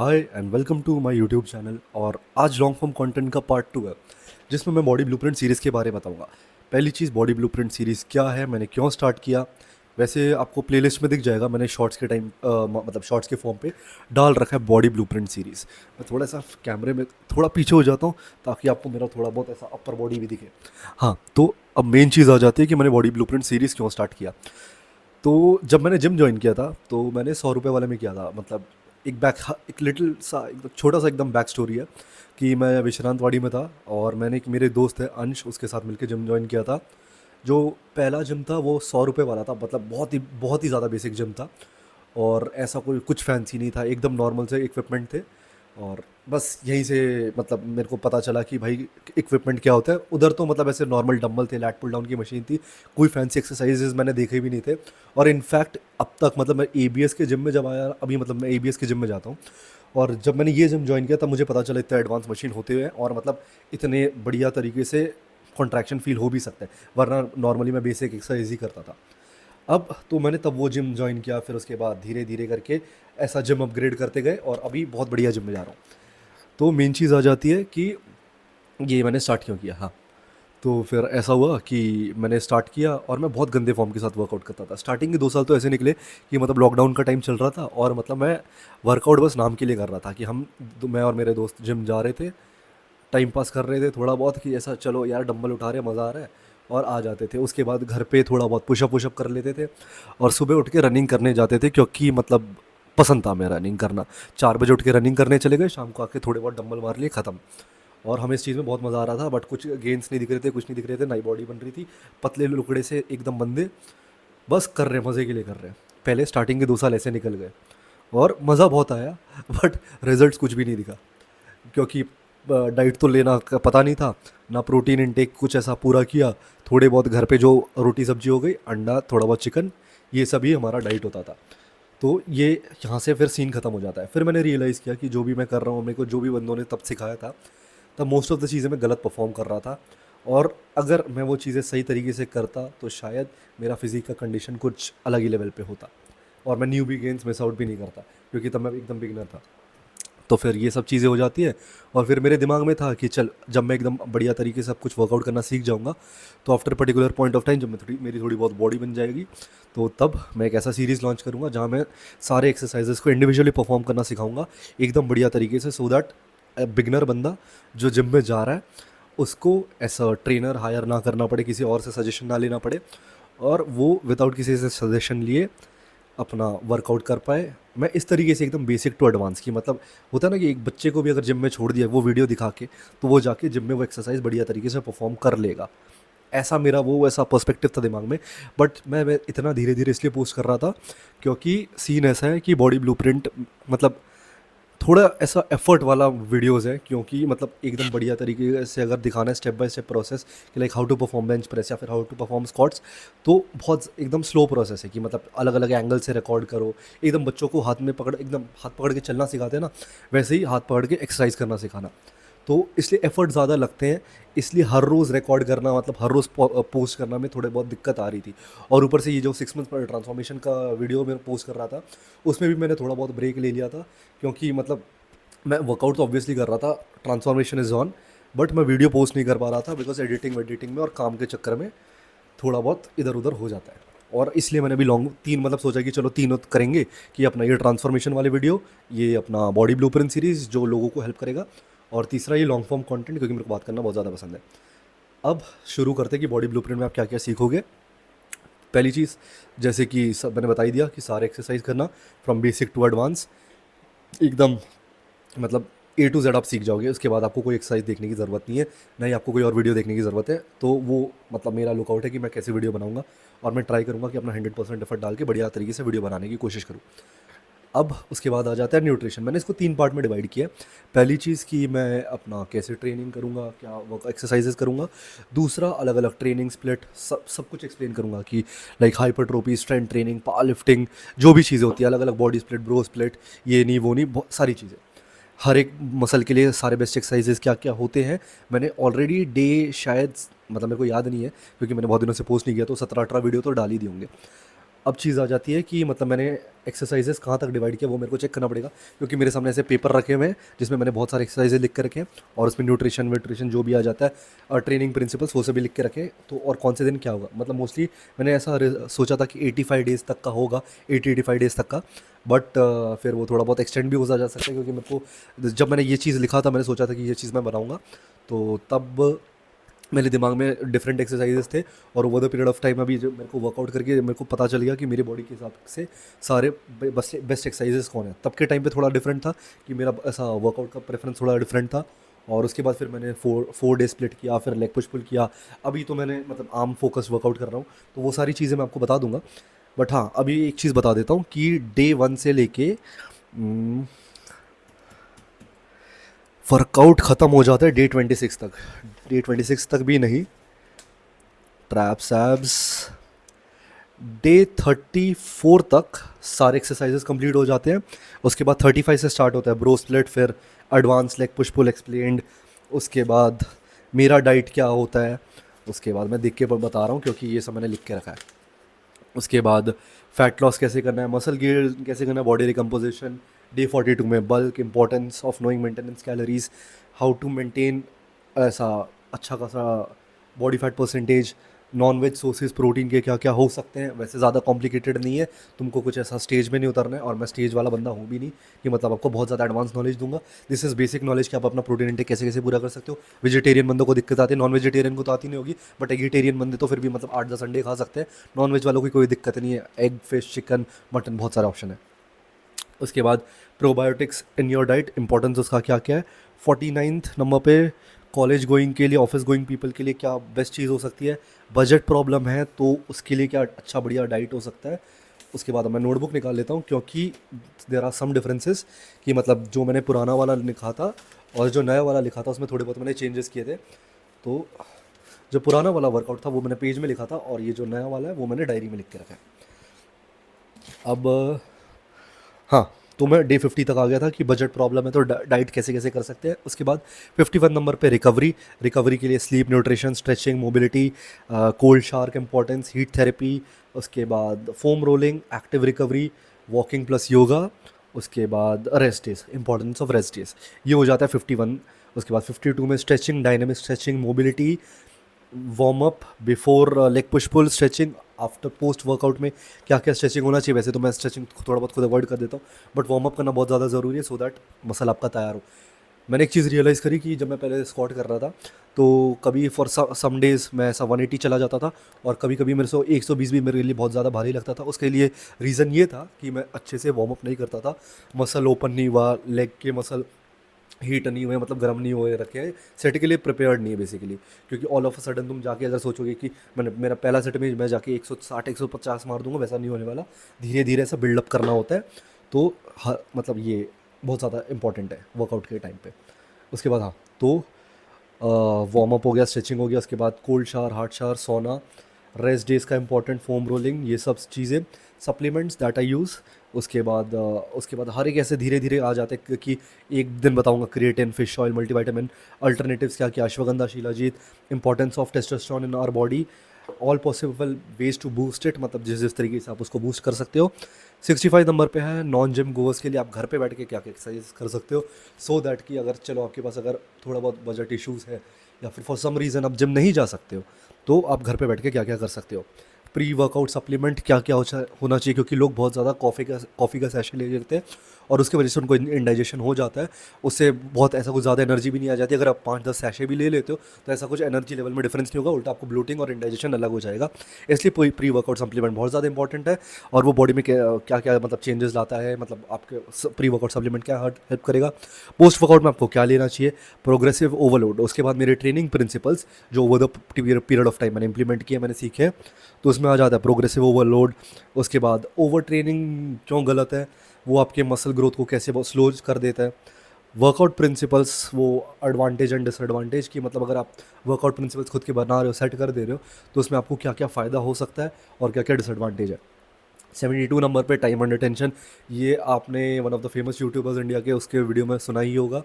Hi and welcome to my YouTube channel. और आज long form content का part 2 है, जिसमें मैं बॉडी ब्लूप्रिंट सीरीज़ के बारे में बताऊंगा। पहली चीज़, बॉडी ब्लूप्रिंट सीरीज़ क्या है, मैंने क्यों स्टार्ट किया। वैसे आपको प्लेलिस्ट में दिख जाएगा, मैंने शॉर्ट्स के टाइम मतलब शॉर्ट्स के फॉर्म पे डाल रखा है बॉडी ब्लूप्रिंट सीरीज़। मैं थोड़ा सा कैमरे में थोड़ा पीछे हो जाता हूँ ताकि आपको मेरा थोड़ा बहुत ऐसा अपर बॉडी भी दिखे। हाँ, तो अब मेन चीज़ आ जाती है कि मैंने बॉडी ब्लूप्रिंट सीरीज़ क्यों स्टार्ट किया। तो जब मैंने जिम जॉइन किया था तो मैंने 100 रुपये वाले में किया था। मतलब एक लिटिल सा एक छोटा सा एकदम बैक स्टोरी है कि मैं विश्रांतवाड़ी में था और मैंने एक मेरे दोस्त है अंश, उसके साथ मिलकर जिम जॉइन किया था। जो पहला जिम था वो 100 रुपये वाला था, मतलब बहुत ही ज़्यादा बेसिक जिम था। और ऐसा कोई कुछ फैंसी नहीं था, एकदम नॉर्मल से इक्विपमेंट थे। और बस यहीं से मतलब मेरे को पता चला कि भाई इक्विपमेंट क्या होता है उधर। तो मतलब ऐसे नॉर्मल डंबल थे, लैट पुल डाउन की मशीन थी, कोई फैंसी एक्सरसाइजेज मैंने देखे भी नहीं थे। और इनफैक्ट अब तक मतलब मैं एबीएस के जिम में जब आया, अभी मतलब मैं एबीएस के जिम में जाता हूँ, और जब मैंने ये जिम ज्वाइन किया तब मुझे पता चला इतना एडवांस मशीन होते हुए और मतलब इतने बढ़िया तरीके से कॉन्ट्रैक्शन फील हो भी सकता है, वरना नॉर्मली मैं बेसिक एक्सरसाइज ही करता था। अब तो मैंने तब वो जिम ज्वाइन किया, फिर उसके बाद धीरे धीरे करके ऐसा जिम अपग्रेड करते गए और अभी बहुत बढ़िया जिम में जा रहा हूँ। तो मेन चीज़ आ जाती है कि ये मैंने स्टार्ट क्यों किया। हाँ, तो फिर ऐसा हुआ कि मैंने स्टार्ट किया और मैं बहुत गंदे फॉर्म के साथ वर्कआउट करता था। स्टार्टिंग के 2 साल तो ऐसे निकले कि मतलब लॉकडाउन का टाइम चल रहा था और मतलब मैं वर्कआउट बस नाम के लिए कर रहा था कि मैं और मेरे दोस्त जिम जा रहे थे, टाइम पास कर रहे थे थोड़ा बहुत कि ऐसा चलो यार डंबल उठा रहे हैं, मज़ा आ रहा है, और आ जाते थे। उसके बाद घर पे थोड़ा बहुत पुशअप कर लेते थे और सुबह उठ के रनिंग करने जाते थे, क्योंकि मतलब पसंद था मैं रनिंग करना। 4 बजे उठ के रनिंग करने चले गए, शाम को आके थोड़े बहुत डंबल मार लिए, ख़त्म। और हमें इस चीज़ में बहुत मज़ा आ रहा था, बट कुछ गेंस नहीं दिख रहे थे, कुछ नहीं दिख रहे थे, नई बॉडी बन रही थी, पतले लुकड़े से एकदम बंदे, बस कर रहे हैं, मज़े के लिए कर रहे हैं। पहले स्टार्टिंग के 2 साल ऐसे निकल गए और मज़ा बहुत आया, बट रिजल्ट्स कुछ भी नहीं दिखा, क्योंकि डाइट तो लेना पता नहीं था, ना प्रोटीन इनटेक कुछ ऐसा पूरा किया। थोड़े बहुत घर पे जो रोटी सब्जी हो गई, अंडा, थोड़ा बहुत चिकन, ये सभी हमारा डाइट होता था। तो ये यहाँ से फिर सीन ख़त्म हो जाता है। फिर मैंने रियलाइज़ किया कि जो भी मैं कर रहा हूँ, मेरे को जो भी बंदों ने तब सिखाया था, तब मोस्ट ऑफ द चीज़ें मैं गलत परफॉर्म कर रहा था। और अगर मैं वो चीज़ें सही तरीके से करता तो शायद मेरा फिज़िक का कंडीशन कुछ अलग ही लेवल पे होता और मैं newbie games miss out भी नहीं करता, क्योंकि तब मैं एकदम बिगिनर था। तो फिर ये सब चीज़ें हो जाती है। और फिर मेरे दिमाग में था कि चल, जब मैं एकदम बढ़िया तरीके से सब कुछ वर्कआउट करना सीख जाऊंगा, तो after particular point of time जब मेरी थोड़ी बहुत बॉडी बन जाएगी, तो तब मैं एक ऐसा सीरीज़ लॉन्च करूंगा जहां मैं सारे एक्सरसाइजेस को इंडिविजुअली परफॉर्म करना सिखाऊंगा एकदम बढ़िया तरीके से, सो दैट बिगनर बंदा जो जिम में जा रहा है उसको ऐसा ट्रेनर हायर ना करना पड़े, किसी और से सजेशन ना लेना पड़े, और वो विदाउट किसी से सजेशन लिए अपना वर्कआउट कर पाए। मैं इस तरीके से एकदम बेसिक टू एडवांस की, मतलब होता है ना कि एक बच्चे को भी अगर जिम में छोड़ दिया वो वीडियो दिखा के, तो वो जाके जिम में वो एक्सरसाइज बढ़िया तरीके से परफॉर्म कर लेगा। ऐसा मेरा वो ऐसा पर्सपेक्टिव था दिमाग में। बट मैं इतना धीरे धीरे इसलिए पोस्ट कर रहा था क्योंकि सीन ऐसा है कि बॉडी ब्लूप्रिंट मतलब थोड़ा ऐसा एफर्ट वाला वीडियोस है, क्योंकि मतलब एकदम बढ़िया तरीके से अगर दिखाना है स्टेप बाय स्टेप प्रोसेस कि like how to perform bench press या फिर हाउ टू परफॉर्म स्क्वाट्स, तो बहुत एकदम स्लो प्रोसेस है कि मतलब अलग अलग एंगल से रिकॉर्ड करो। एकदम बच्चों को एकदम हाथ पकड़ के चलना सिखाते हैं ना, वैसे ही हाथ पकड़ के एक्सरसाइज करना सिखाना। तो इसलिए एफर्ट ज़्यादा लगते हैं, इसलिए हर रोज़ रिकॉर्ड करना, मतलब हर रोज़ पोस्ट करना में थोड़े बहुत दिक्कत आ रही थी। और ऊपर से ये जो 6 मंथ ट्रांसफॉर्मेशन का वीडियो मैं पोस्ट कर रहा था, उसमें भी मैंने थोड़ा बहुत ब्रेक ले लिया था, क्योंकि मतलब मैं वर्कआउट तो ऑब्वियसली कर रहा था, ट्रांसफॉर्मेशन इज़ ऑन, बट मैं वीडियो पोस्ट नहीं कर पा रहा था बिकॉज एडिटिंग में और काम के चक्कर में थोड़ा बहुत इधर उधर हो जाता है। और इसलिए मैंने अभी लॉन्ग 3 मतलब सोचा कि चलो 3 करेंगे, कि अपना ये ट्रांसफॉर्मेशन वाले वीडियो, ये अपना बॉडी ब्लूप्रिंट सीरीज़ जो लोगों को हेल्प करेगा, और तीसरा ये लॉन्ग फॉर्म कंटेंट, क्योंकि मेरे को बात करना बहुत ज़्यादा पसंद है। अब शुरू करते हैं कि बॉडी ब्लूप्रिंट में आप क्या क्या सीखोगे। पहली चीज़, जैसे कि सब मैंने बता ही दिया कि सारे एक्सरसाइज करना फ्रॉम बेसिक टू एडवांस, एकदम मतलब ए टू जेड आप सीख जाओगे। उसके बाद आपको कोई एक्सरसाइज देखने की ज़रूरत नहीं है, ना ही आपको कोई और वीडियो देखने की ज़रूरत है। तो वो मतलब मेरा लुकआउट है कि मैं कैसे वीडियो बनाऊंगा, और मैं ट्राई करूंगा कि अपना 100% एफर्ट डाल के बढ़िया तरीके से वीडियो बनाने की कोशिश करूँ। अब उसके बाद आ जाता है न्यूट्रिशन। मैंने इसको 3 पार्ट में डिवाइड किया है। पहली चीज़ कि मैं अपना कैसे ट्रेनिंग करूँगा, क्या वर्क एक्सरसाइजेज करूँगा। दूसरा, अलग अलग ट्रेनिंग स्प्लिट, सब कुछ एक्सप्लेन करूँगा कि like hypertrophy, strength training, power lifting, जो भी चीज़ें होती है, अलग अलग बॉडी स्प्लिट, ब्रो स्प्लिट, ये नहीं वो नहीं, बहुत सारी चीज़ें, हर एक मसल के लिए सारे बेस्ट एक्सरसाइजेज क्या क्या होते हैं। मैंने ऑलरेडी डे शायद, मतलब मेरे को याद नहीं है क्योंकि मैंने बहुत दिनों से पोस्ट नहीं किया, तो 17-18 वीडियो तो डाल ही दिए होंगे। अब चीज़ आ जाती है कि मतलब मैंने एक्सरसाइजेस कहाँ तक डिवाइड किया वो मेरे को चेक करना पड़ेगा, क्योंकि मेरे सामने ऐसे पेपर रखे हुए हैं जिसमें मैंने बहुत सारे एक्सरसाइजेज लिख के रखे हैं और उसमें न्यूट्रिशन व्यूट्रिशन जो भी आ जाता है और ट्रेनिंग प्रिंसिपल्स वो सभी लिख के रखे हैं। तो और कौन से दिन क्या होगा, मतलब मोस्टली मैंने ऐसा सोचा था कि 85 डेज़ तक का होगा, 80-85 डेज़ तक का। बट फिर वो थोड़ा बहुत एक्सटेंड भी हो जा सकता है, क्योंकि मेरे को जब मैंने ये चीज़ लिखा था मैंने सोचा था कि ये चीज़ मैं बनाऊँगा, तो तब मेरे दिमाग में डिफरेंट एक्सरसाइजेस थे। और over the period of time अभी जब मेरे को वर्कआउट करके मेरे को पता चल गया कि मेरी बॉडी के हिसाब से सारे बेस्ट एक्सरसाइजेस कौन है। तब के टाइम पे थोड़ा डिफरेंट था कि मेरा ऐसा वर्कआउट का प्रेफरेंस थोड़ा डिफरेंट था। और उसके बाद फिर मैंने 4 डे स्प्लिट किया, फिर लेग पुश पुल किया। अभी तो मैंने मतलब आर्म फोकस वर्कआउट कर रहा हूँ, तो वो सारी चीज़ें मैं आपको बता दूंगा। बट हाँ, अभी एक चीज़ बता देता हूँ कि डे 1 से लेके वर्कआउट ख़त्म हो जाता है डे 26 तक। डे 26 तक भी नहीं, ट्रैप्स एब्स डे 34 तक सारे एक्सरसाइजेस कंप्लीट हो जाते हैं। उसके बाद 35 से स्टार्ट होता है ब्रो स्प्लिट, फिर advance leg push pull explained. उसके बाद मेरा डाइट क्या होता है, उसके बाद मैं देख के बता रहा हूँ क्योंकि ये सब मैंने लिख के रखा है। उसके बाद फैट लॉस कैसे करना है, मसल गेन कैसे करना है, बॉडी रिकम्पोजिशन। डे 42 में bulk, importance of knowing maintenance calories, how to maintain ऐसा अच्छा खासा body fat percentage, non veg sources protein के क्या क्या हो सकते हैं। वैसे ज़्यादा कॉम्प्लिकेटेड नहीं है, तुमको कुछ ऐसा स्टेज में नहीं उतरना है, और मैं स्टेज वाला बंदा हूँ भी नहीं कि मतलब आपको बहुत ज़्यादा एडवांस नॉलेज दूंगा। दिस इज़ बेसिक नॉलेज कि आप अपना प्रोटीन इंटेक कैसे कैसे पूरा कर सकते हो। वेजिटेरियन बंदों को दिक्कत आती है, नॉन वेजिटेरियन को तो आती नहीं होगी, बट एगिटेरियन बंदे तो फिर भी मतलब 8-10 अंडे खा सकते हैं। नॉन वेज वालों की कोई दिक्कत नहीं है, एग, फिश, चिकन, मटन, बहुत सारे ऑप्शन है। उसके बाद probiotics in your diet, importance उसका क्या क्या है। 49 नंबर पे कॉलेज गोइंग के लिए, ऑफिस गोइंग पीपल के लिए क्या बेस्ट चीज़ हो सकती है। बजट प्रॉब्लम है तो उसके लिए क्या अच्छा बढ़िया डाइट हो सकता है। उसके बाद मैं नोटबुक निकाल लेता हूँ, क्योंकि देर आर सम डिफरेंसेस कि मतलब जो मैंने पुराना वाला लिखा था और जो नया वाला लिखा था उसमें थोड़े बहुत मैंने चेंजेस किए थे। तो जो पुराना वाला वर्कआउट था वो मैंने पेज में लिखा था, और ये जो नया वाला है वो मैंने डायरी में लिख के रखा है। अब हाँ, तो मैं डे 50 तक आ गया था कि बजट प्रॉब्लम है तो डाइट कैसे कैसे कर सकते हैं। उसके बाद 51 नंबर पे रिकवरी, रिकवरी के लिए sleep, nutrition, stretching, mobility, cold shower का इंपॉर्टेंस, हीट थेरेपी। उसके बाद foam rolling, active recovery, walking plus yoga. उसके बाद rest days, importance of rest days, ये हो जाता है 51। उसके बाद 52 में stretching, dynamic stretching, mobility, warm up before leg push pull, stretching after post workout में क्या क्या स्ट्रेचिंग होना चाहिए। वैसे तो मैं स्ट्रेचिंग थोड़ा बहुत खुद अवॉइड कर देता हूँ, बट वार्म अप करना बहुत ज़्यादा ज़रूरी है, सो दैट मसल आपका तैयार हो। मैंने एक चीज़ रियलाइज़ करी कि जब मैं पहले स्क्वाट कर रहा था तो कभी फॉर सम डेज़ मैं ऐसा 180 चला जाता था, और कभी कभी मेरे से 120 भी मेरे लिए बहुत ज़्यादा भारी लगता था। उसके लिए रीज़न ये था कि मैं अच्छे से वार्म अप नहीं करता था, मसल ओपन नहीं हुआ, लेग के मसल हीट नहीं हुए, मतलब गर्म नहीं हुए रखे हैं, सेट के लिए प्रिपेयर्ड नहीं है बेसिकली। क्योंकि ऑल ऑफ अ सडन तुम जाके अगर सोचोगे कि मैंने मेरा पहला सेट में मैं जाके 160 150 मार दूंगा, वैसा नहीं होने वाला। धीरे धीरे ऐसा बिल्डअप करना होता है। तो मतलब ये बहुत ज़्यादा इंपॉर्टेंट है वर्कआउट के टाइम पे। उसके बाद हाँ, तो वार्म अप हो गया, स्ट्रेचिंग हो गया, उसके बाद कोल्ड शावर, हॉट शावर, सोना, रेस्ट डेज का इंपॉर्टेंट, फोम रोलिंग, ये सब चीज़ें, सप्लीमेंट्स दैट आई यूज़। उसके बाद हर एक ऐसे धीरे धीरे आ जाते हैं कि एक दिन बताऊंगा creatine, fish oil, multivitamin, alternatives क्या क्या, ashwagandha, shilajit, importance of testosterone in our body, all possible ways to boost it, मतलब जिस जिस तरीके से आप उसको बूस्ट कर सकते हो। 65 नंबर पे है नॉन जिम गोवर्स के लिए आप घर पे बैठ के क्या क्या एक्सरसाइज कर सकते हो, सो दैट कि अगर चलो आपके पास अगर थोड़ा बहुत बजट इश्यूज़ है या फिर फॉर सम रीज़न आप जिम नहीं जा सकते हो, तो आप घर पे बैठ के क्या क्या कर सकते हो। प्री वर्कआउट सप्लीमेंट क्या क्या होना चाहिए, क्योंकि लोग बहुत ज़्यादा कॉफ़ी का सैशे ले लेते हैं और उसकी वजह से उनको इंडाइजेशन हो जाता है। उससे बहुत ऐसा कुछ ज़्यादा एनर्जी भी नहीं आ जाती। अगर आप 5-10 सैशे भी ले लेते हो तो ऐसा कुछ एनर्जी लेवल में डिफरेंस नहीं होगा, उल्टा आपको ब्लोटिंग और इंडाइजेशन अलग हो जाएगा। इसलिए प्री वर्कआउट सप्लीमेंट बहुत ज़्यादा इंपॉर्टेंट है, और वो बॉडी में क्या क्या मतलब चेंजेस लाता है, मतलब आपके प्री वर्कआउट सप्लीमेंट क्या हेल्प करेगा। पोस्ट वर्कआउट में आपको क्या लेना चाहिए, प्रोग्रेसिव ओवरलोड। उसके बाद मेरे ट्रेनिंग प्रिंसिपल्स जो over the period of time मैंने इंप्लीमेंट किए, मैंने सीखे, तो उसमें आ जाता है प्रोग्रेसिव ओवरलोड। उसके बाद ओवर ट्रेनिंग क्यों गलत है, वो आपके मसल ग्रोथ को कैसे बहुत स्लो कर देता है। वर्कआउट प्रिंसिपल्स, वो एडवांटेज एंड डिसएडवांटेज की, मतलब अगर आप वर्कआउट प्रिंसिपल्स खुद के बना रहे हो, सेट कर दे रहे हो, तो उसमें आपको क्या क्या फ़ायदा हो सकता है और क्या क्या डिसएडवांटेज है। 72 नंबर पे टाइम अंडर टेंशन, ये आपने one of the famous YouTubers India के उसके वीडियो में सुना ही होगा।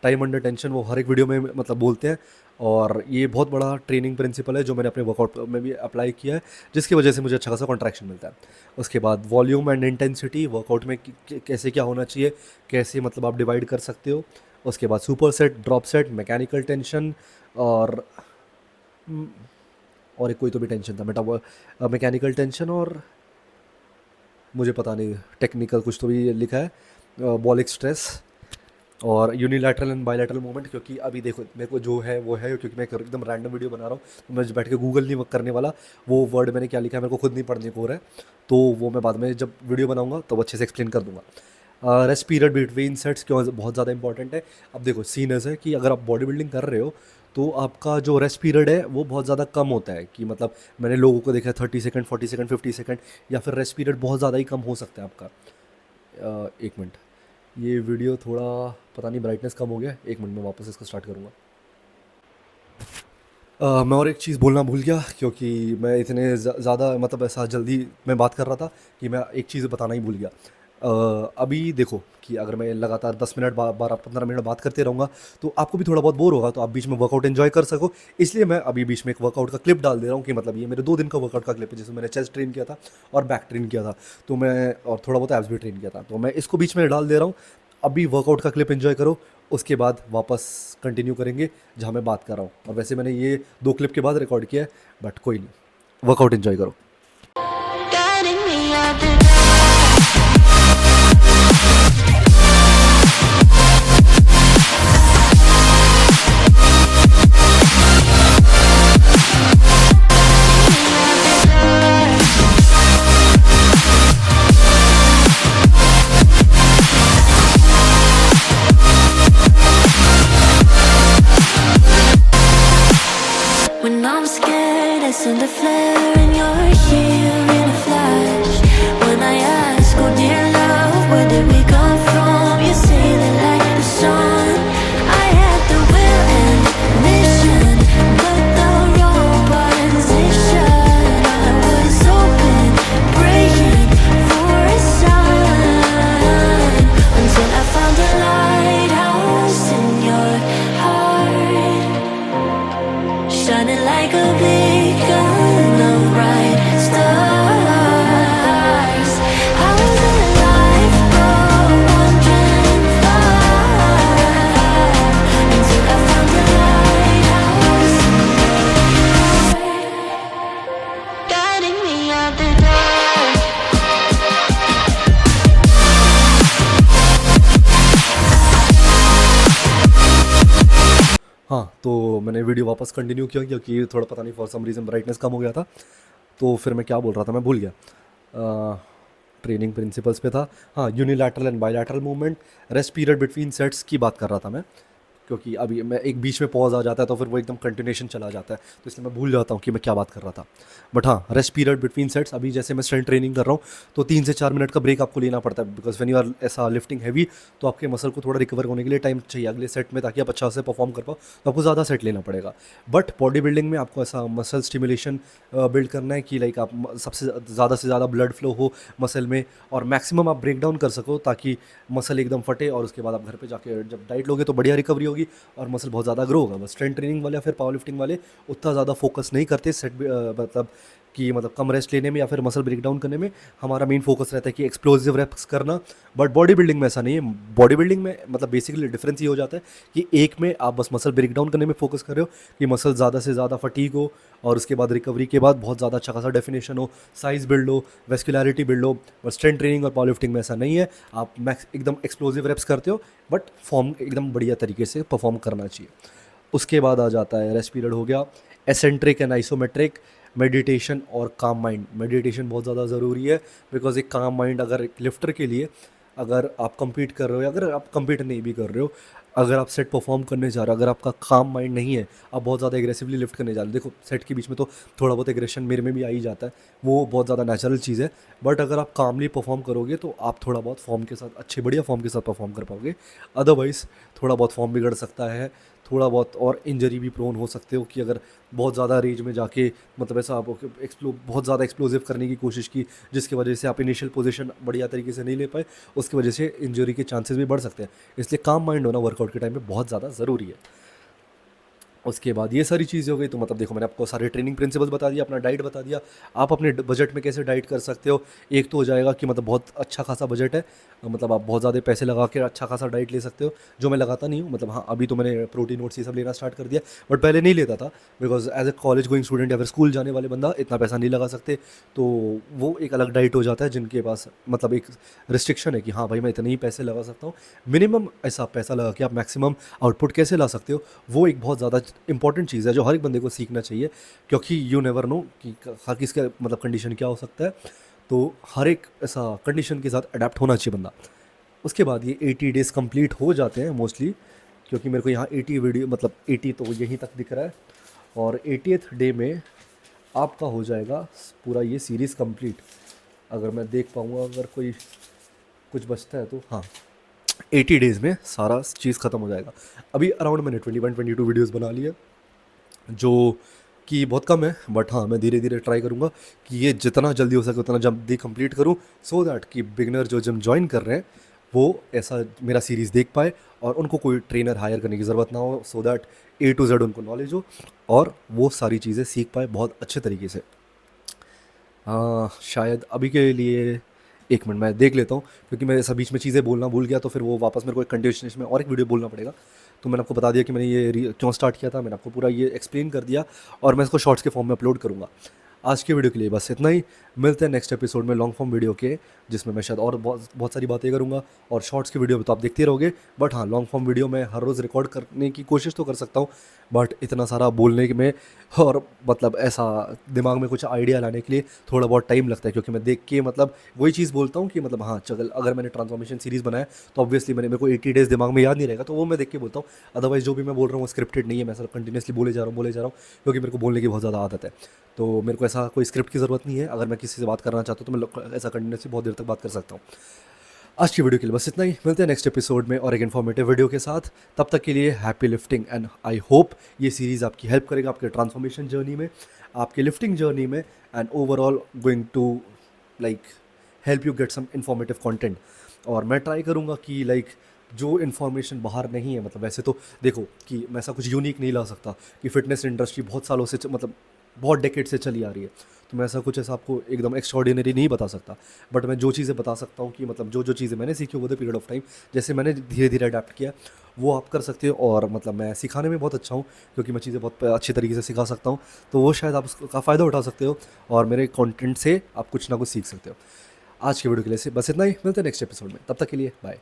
टाइम अंडर टेंशन वो हर एक वीडियो में मतलब बोलते हैं, और ये बहुत बड़ा ट्रेनिंग प्रिंसिपल है जो मैंने अपने वर्कआउट में भी अप्लाई किया है, जिसकी वजह से मुझे अच्छा खासा कॉन्ट्रैक्शन मिलता है। उसके बाद वॉल्यूम एंड इंटेंसिटी, वर्कआउट में कैसे क्या होना चाहिए, कैसे मतलब आप डिवाइड कर सकते हो। उसके बाद super set, drop set, mechanical tension, और और एक कोई तो भी टेंशन था, मैकेनिकल टेंशन, और मुझे पता नहीं टेक्निकल कुछ तो भी लिखा है, बॉलिक स्ट्रेस, और यूनिलैटरल एंड बायलैटरल मूवमेंट। क्योंकि अभी देखो मेरे को जो है वो है, क्योंकि मैं एक एकदम रैंडम वीडियो बना रहा हूँ, तो मैं बैठ के गूगल नहीं करने वाला, वो वर्ड मैंने क्या लिखा है मेरे को खुद नहीं पढ़ने को हो रहा है, तो वो मैं बाद में जब वीडियो बनाऊंगा तो अच्छे से एक्सप्लेन कर दूंगा। रेस्ट पीरियड बिटवीन सेट्स क्यों बहुत ज़्यादा इंपॉर्टेंट है। अब देखो सीन ऐसा है कि अगर आप बॉडी बिल्डिंग कर रहे हो तो आपका जो रेस्ट पीरियड है वो बहुत ज़्यादा कम होता है, कि मतलब मैंने लोगों को देखा है 30 सेकंड, 40 सेकंड, 50 सेकंड, या फिर रेस्ट पीरियड बहुत ज़्यादा ही कम हो सकता है आपका। एक मिनट, ये वीडियो थोड़ा पता नहीं ब्राइटनेस कम हो गया, एक मिनट में वापस इसको स्टार्ट करूँगा। मैं और एक चीज़ बोलना भूल गया, क्योंकि मैं इतने ज़्यादा मतलब ऐसा जल्दी मैं बात कर रहा था कि मैं एक चीज़ बताना ही भूल गया। अभी देखो कि अगर मैं लगातार 10 मिनट 12-15 मिनट बात करते रहूँगा तो आपको भी थोड़ा बहुत बोर होगा, तो आप बीच में वर्कआउट एंजॉय कर सको। इसलिए मैं अभी बीच में एक वर्कआउट का क्लिप डाल दे रहा हूँ, कि मतलब ये मेरे 2 दिन का वर्कआउट का क्लिप है, जिसमें मैंने चेस्ट ट्रेन किया था और बैक ट्रेन किया था, तो मैं और थोड़ा बहुत एब्स भी ट्रेन किया था, तो मैं इसको बीच में डाल दे रहा हूँ। अभी वर्कआउट का क्लिप एंजॉय करो, उसके बाद वापस कंटिन्यू करेंगे जहाँ मैं बात कर रहा हूँ। और वैसे मैंने ये 2 क्लिप के बाद रिकॉर्ड किया है, बट कोई नहीं, वर्कआउट एंजॉय करो। Guiding me out the When I'm scared, I send a flare and you're here in a flash. When I ask, oh dear love, where did we come from? You say that like the sun. I had the will and mission, but the wrong position. I was open, praying for a sign, until I found a lighthouse in your heart, shining like a beacon of bright stars. I was alive, but wandering far, until I found a lighthouse in your heart, guiding me out the dark. हाँ, तो मैंने video वापस continue किया, क्योंकि थोड़ा पता नहीं for some reason brightness कम हो गया था। तो फिर मैं क्या बोल रहा था, मैं भूल गया। ट्रेनिंग प्रिंसिपल्स पे था। हाँ, unilateral and bilateral movement, rest period between sets की बात कर रहा था मैं, क्योंकि अभी मैं एक बीच में पॉज आ जाता है तो फिर वो एकदम कंटिन्यूशन चला जाता है, तो इसलिए मैं भूल जाता हूँ कि मैं क्या बात कर रहा था। बट हाँ, रेस्ट पीरियड बिटवीन सेट्स, अभी जैसे मैं स्ट्रेंथ ट्रेनिंग कर रहा हूँ तो 3 से 4 मिनट का ब्रेक आपको लेना पड़ता है, बिकॉज व्हेन यू आर ऐसा लिफ्टिंग हैवी तो आपके मसल को थोड़ा रिकवर होने के लिए टाइम चाहिए अगले सेट में, ताकि आप अच्छा से परफॉर्म कर पाओ, तो आपको ज़्यादा सेट लेना पड़ेगा। बट बॉडी बिल्डिंग में आपको ऐसा मसल स्टिमुलेशन बिल्ड करना है कि लाइक आप सबसे ज़्यादा से ज़्यादा ब्लड फ्लो हो मसल में, और मैक्सिमम आप ब्रेक डाउन कर सको, ताकि मसल एकदम फटे, और उसके बाद आप घर पे जाके जब डाइट लोगे तो बढ़िया रिकवरी होगी और मसल बहुत ज़्यादा ग्रो होगा। बस स्ट्रेंथ ट्रेनिंग वाले या फिर पावर लिफ्टिंग वाले उतना ज़्यादा फोकस नहीं करते मतलब कि मतलब कम रेस्ट लेने में या फिर मसल ब्रेक डाउन करने में। हमारा मेन फोकस रहता है कि एक्सप्लोसिव रेप्स करना। बट बॉडी बिल्डिंग में ऐसा नहीं है। बॉडी बिल्डिंग में मतलब बेसिकली डिफरेंस ये हो जाता है कि एक में आप बस मसल ब्रेक डाउन करने में फोकस कर रहे हो कि मसल ज़्यादा से ज़्यादा फटीग हो, और उसके बाद रिकवरी के बाद बहुत ज़्यादा अच्छा खासा डेफिनेशन हो, साइज़ बिल्ड हो, वेस्कुलरिटी बिल्ड हो। बट स्ट्रेंथ ट्रेनिंग और पावर लिफ्टिंग में ऐसा नहीं है। आप मैक्स एकदम एक्सप्लोसिव रेप्स करते हो, बट फॉर्म एकदम बढ़िया तरीके से परफॉर्म करना चाहिए। उसके बाद आ जाता है रेस्ट पीरियड हो गया, एसेंट्रिक एंड आइसोमेट्रिक, मेडिटेशन और काम माइंड। मेडिटेशन बहुत ज़्यादा ज़रूरी है, बिकॉज एक काम माइंड अगर एक लिफ्टर के लिए, अगर आप compete कर रहे हो या अगर आप compete नहीं भी कर रहे हो, अगर आप सेट परफॉर्म करने जा रहे हो, अगर आपका काम माइंड नहीं है, आप बहुत ज़्यादा एग्रेसिवली लिफ्ट करने जा रहे हो। देखो सेट के बीच में तो थोड़ा बहुत एग्रेशन मेरे में भी आ ही जाता है, वो बहुत ज़्यादा नेचुरल चीज़ है। बट अगर आप कामली परफॉर्म करोगे तो आप थोड़ा बहुत फॉर्म के साथ, अच्छे बढ़िया फॉर्म के साथ परफॉर्म कर पाओगे। अदरवाइज़ थोड़ा बहुत फॉर्म बिगड़ सकता है, थोड़ा बहुत और इंजरी भी प्रोन हो सकते हो कि अगर बहुत ज़्यादा रेंज में जाके मतलब ऐसा आप बहुत ज़्यादा एक्सप्लोसिव करने की कोशिश की, जिसकी वजह से आप इनिशियल पोजीशन बढ़िया तरीके से नहीं ले पाए, उसकी वजह से इंजरी के चांसेस भी बढ़ सकते हैं। इसलिए काम माइंड होना वर्कआउट के टाइम पे बहुत ज़्यादा ज़रूरी है। उसके बाद ये सारी चीज़ें हो गई, तो मतलब देखो मैंने आपको सारे ट्रेनिंग प्रिंसिपल्स बता दिया, अपना डाइट बता दिया, आप अपने बजट में कैसे डाइट कर सकते हो। एक तो हो जाएगा कि मतलब बहुत अच्छा खासा बजट है, मतलब आप बहुत ज़्यादा पैसे लगा के अच्छा खासा डाइट ले सकते हो, जो मैं लगाता नहीं हूँ। मतलब हाँ, अभी तो मैंने प्रोटीन ओट्स ये सब लेना स्टार्ट कर दिया, बट पहले नहीं लेता था, because as a college going student या फिर स्कूल जाने वाले बंदा इतना पैसा नहीं लगा सकते, तो वो एक अलग डाइट हो जाता है जिनके पास मतलब एक रिस्ट्रिक्शन है कि हाँ भाई मैं इतने ही पैसे लगा सकता हूँ। मिनिमम ऐसा पैसा लगा के आप मैक्सिमम आउटपुट कैसे ला सकते हो, वो एक बहुत ज़्यादा इंपॉर्टेंट चीज़ है जो हर एक बंदे को सीखना चाहिए, क्योंकि यू नेवर नो कि हर किसका मतलब कंडीशन क्या हो सकता है। तो हर एक ऐसा कंडीशन के साथ अडेप्ट होना चाहिए बंदा। उसके बाद ये 80 डेज़ कंप्लीट हो जाते हैं मोस्टली, क्योंकि मेरे को यहाँ 80 वीडियो मतलब 80 तो यहीं तक दिख रहा है, और 80th डे में आपका हो जाएगा पूरा ये सीरीज़ कंप्लीट। अगर मैं देख पाऊँगा अगर कोई कुछ बचता है तो हाँ, 80 डेज़ में सारा चीज़ ख़त्म हो जाएगा। अभी अराउंड मैंने 21-22 वीडियोज़ बना ली है, जो कि बहुत कम है, बट हाँ मैं धीरे धीरे ट्राई करूँगा कि ये जितना जल्दी हो सके उतना जल्दी कंप्लीट करूँ, सो दैट कि बिगनर जो जिम ज्वाइन कर रहे हैं वो ऐसा मेरा सीरीज़ देख पाए और उनको कोई ट्रेनर हायर करने की ज़रूरत ना हो, so that A to Z उनको नॉलेज हो और वो सारी चीज़ें सीख पाए बहुत अच्छे तरीके से। शायद अभी के लिए एक मिनट मैं देख लेता हूँ, क्योंकि मैं ऐसा बीच में चीज़ें बोलना भूल गया तो फिर वो वापस मेरे को एक कंटिन्यूएशन में और एक वीडियो बोलना पड़ेगा। तो मैंने आपको बता दिया कि मैंने ये क्यों स्टार्ट किया था, मैंने आपको पूरा ये एक्सप्लेन कर दिया, और मैं इसको शॉर्ट्स के फॉर्म में अपलोड करूँगा। आज के वीडियो के लिए बस इतना ही। मिलते हैं नेक्स्ट एपिसोड में लॉन्ग फॉर्म वीडियो के, जिसमें मैं शायद और बहुत बहुत सारी बातें करूँगा, और शॉर्ट्स की वीडियो तो आप देखते रहोगे, बट हाँ लॉन्ग फॉर्म वीडियो मैं हर रोज़ रिकॉर्ड करने की कोशिश तो कर सकता हूँ, बट इतना सारा बोलने में और मतलब ऐसा दिमाग में कुछ आइडिया लाने के लिए थोड़ा बहुत टाइम लगता है, क्योंकि मैं देख के मतलब वही चीज़ बोलता हूँ कि मतलब हाँ चल अगर मैंने ट्रांसफॉर्मेशन सीरीज़ बनाया तो ऑब्वियसली मेरे को 80 डेज़ दिमाग में याद नहीं रहेगा, तो वो मैं देख के बोलता हूँ। अदरवाइज़ जो भी मैं बोल रहा हूँ वो स्क्रिप्टेड नहीं है, मैं सर कंटिन्यूसली बोले जा रहा हूँ, क्योंकि मेरे को बोलने की बहुत ज़्यादा आदत है। तो मेरे को ऐसा कोई स्क्रिप्ट की ज़रूरत नहीं है, अगर मैं किसी से बात करना चाहता हूँ तो मैं ऐसा कंटिन्यूसली बहुत देर तक बात कर सकता हूँ। आज की वीडियो के लिए बस इतना ही। मिलते हैं नेक्स्ट एपिसोड में और एक इन्फॉर्मेटिव वीडियो के साथ। तब तक के लिए happy lifting, and I hope ये सीरीज़ आपकी हेल्प करेगा आपके ट्रांसफॉर्मेशन जर्नी में, आपके लिफ्टिंग जर्नी में, and overall going to like help you get some informative content. और मैं ट्राई करूँगा कि जो इन्फॉर्मेशन बाहर नहीं है, मतलब वैसे तो देखो कि मैं ऐसा कुछ यूनिक नहीं ला सकता कि फ़िटनेस इंडस्ट्री बहुत सालों से मतलब बहुत डेकेड से चली आ रही है, तो मैं ऐसा कुछ ऐसा आपको एकदम एक्स्ट्राऑर्डिनरी नहीं बता सकता, बट मैं जो चीज़ें बता सकता हूँ कि मतलब जो चीज़ें मैंने सीखी over the period of time, जैसे मैंने धीरे धीरे अडेप्ट किया, वो आप कर सकते हो। और मतलब मैं सिखाने में बहुत अच्छा हूँ, क्योंकि मैं चीज़ें बहुत अच्छी तरीके से सिखा सकता हूँ, तो वो शायद आप उसका फ़ायदा उठा सकते हो और मेरे कंटेंट से आप कुछ ना कुछ सीख सकते हो। आज के वीडियो के लिए बस इतना ही। मिलते हैं नेक्स्ट एपिसोड में, तब तक के लिए बाय।